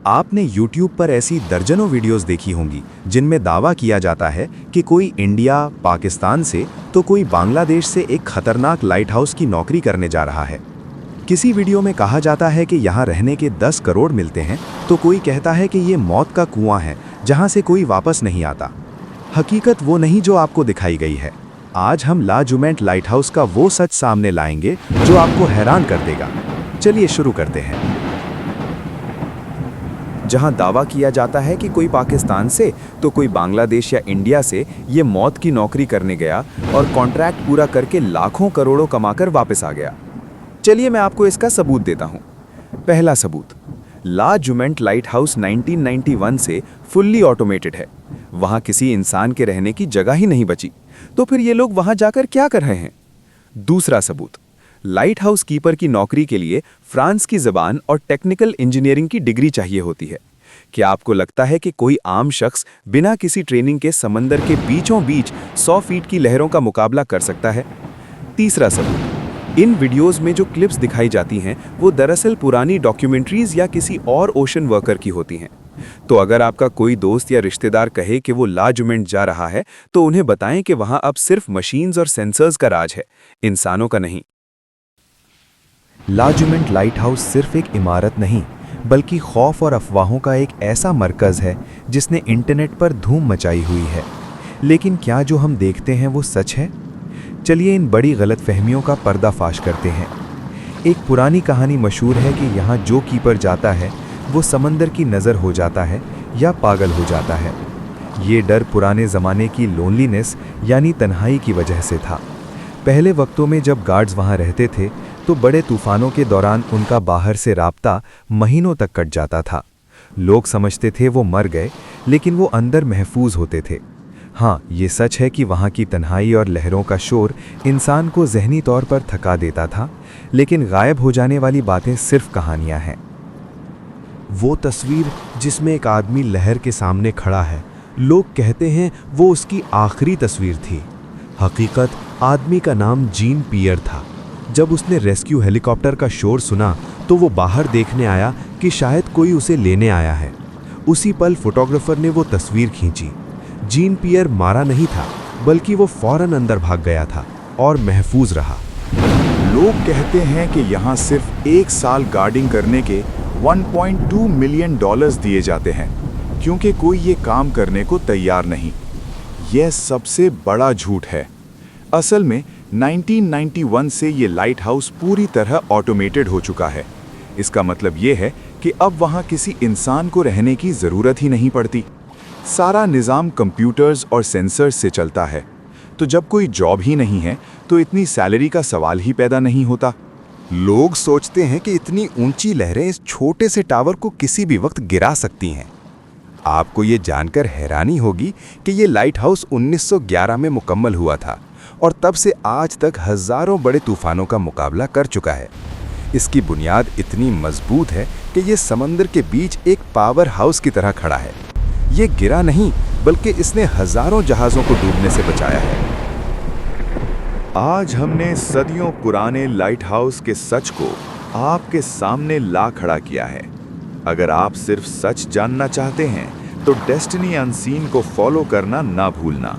आपने YouTube पर ऐसी दर्जनों वीडियोस देखी होंगी जिनमें दावा किया जाता है कि कोई इंडिया, पाकिस्तान से तो कोई बांग्लादेश से एक खतरनाक लाइट हाउस की नौकरी करने जा रहा है। किसी वीडियो में कहा जाता है कि यहाँ रहने के 10 करोड़ मिलते हैं, तो कोई कहता है कि ये मौत का कुआं है जहाँ से कोई वापस नहीं आता। हकीकत वो नहीं जो आपको दिखाई गई है। आज हम ला जुमेंट लाइट हाउस का वो सच सामने लाएंगे जो आपको हैरान कर देगा। चलिए शुरू करते हैं। जहां दावा किया जाता है कि कोई पाकिस्तान से तो कोई बांग्लादेश या इंडिया से ये मौत की नौकरी करने गया और कॉन्ट्रैक्ट पूरा करके लाखों करोड़ों कमाकर वापस आ गया। चलिए मैं आपको इसका सबूत देता हूं। पहला सबूत, ला जुमेंट लाइट हाउस 1991 से फुल्ली ऑटोमेटेड है। वहां किसी इंसान के रहने की जगह ही नहीं बची, तो फिर ये लोग वहां जाकर क्या कर रहे हैं? दूसरा सबूत, लाइट हाउस कीपर की नौकरी के लिए फ्रांस की ज़बान और टेक्निकल इंजीनियरिंग की डिग्री चाहिए होती है। क्या आपको लगता है कि कोई आम शख्स बिना किसी ट्रेनिंग के समंदर के बीचों बीच 100 फीट की लहरों का मुकाबला कर सकता है? तीसरा सबूत, इन वीडियोस में जो क्लिप्स दिखाई जाती हैं वो दरअसल पुरानी डॉक्यूमेंट्रीज या किसी और ओशन वर्कर की होती हैं। तो अगर आपका कोई दोस्त या रिश्तेदार कहे कि वो ला जुमेंट जा रहा है, तो उन्हें बताएं कि वहां अब सिर्फ मशीन्स और सेंसर्स का राज है, इंसानों का नहीं। ला जुमेंट लाइट हाउस सिर्फ एक इमारत नहीं, बल्कि खौफ और अफवाहों का एक ऐसा मरकज़ है जिसने इंटरनेट पर धूम मचाई हुई है। लेकिन क्या जो हम देखते हैं वो सच है? चलिए इन बड़ी गलतफहमियों का पर्दाफाश करते हैं। एक पुरानी कहानी मशहूर है कि यहाँ जो कीपर जाता है वो समंदर की नज़र हो जाता है या पागल हो जाता है। ये डर पुराने ज़माने की लोनलीनेस यानी तन्हाई की वजह से था। पहले वक्तों में जब गार्ड्स वहाँ रहते थे तो बड़े तूफानों के दौरान उनका बाहर से राब्ता महीनों तक कट जाता था। लोग समझते थे वो मर गए, लेकिन वो अंदर महफूज होते थे। हाँ, ये सच है कि वहाँ की तन्हाई और लहरों का शोर इंसान को ज़हनी तौर पर थका देता था, लेकिन गायब हो जाने वाली बातें सिर्फ कहानियाँ हैं। वो तस्वीर जिसमें एक आदमी लहर के सामने खड़ा है, लोग कहते हैं वो उसकी आखिरी तस्वीर थी। हकीकत, आदमी का नाम जीन पियर था। जब उसने रेस्क्यू हेलीकॉप्टर का शोर सुना तो वो बाहर देखने आया कि शायद कोई उसे लेने आया है। उसी पल फोटोग्राफर ने वो तस्वीर खींची। जीन पियर मारा नहीं था, बल्कि वो फौरन अंदर भाग गया था और महफूज रहा। लोग कहते हैं कि यहाँ सिर्फ 1 साल गार्डिंग करने के $1.2 मिलियन दिए जाते हैं, क्योंकि कोई ये काम करने को तैयार नहीं। यह सबसे बड़ा झूठ है। असल में 1991 से ये लाइट हाउस पूरी तरह ऑटोमेटेड हो चुका है। इसका मतलब ये है कि अब वहाँ किसी इंसान को रहने की ज़रूरत ही नहीं पड़ती। सारा निज़ाम कंप्यूटर्स और सेंसर्स से चलता है। तो जब कोई जॉब ही नहीं है तो इतनी सैलरी का सवाल ही पैदा नहीं होता। लोग सोचते हैं कि इतनी ऊंची लहरें इस छोटे से टावर को किसी भी वक्त गिरा सकती हैं। आपको ये जानकर हैरानी होगी कि ये लाइट हाउस 1911 में मुकम्मल हुआ था और तब से आज तक हज़ारों बड़े तूफानों का मुकाबला कर चुका है। इसकी बुनियाद इतनी मजबूत है कि ये समंदर के बीच एक पावर हाउस की तरह खड़ा है। ये गिरा नहीं, बल्कि इसने हज़ारों जहाज़ों को डूबने से बचाया है। आज हमने सदियों पुराने लाइट हाउस के सच को आपके सामने ला खड़ा किया है। अगर आप सिर्फ सच जानना चाहते हैं तो डेस्टिनी अनसीन को फॉलो करना ना भूलना।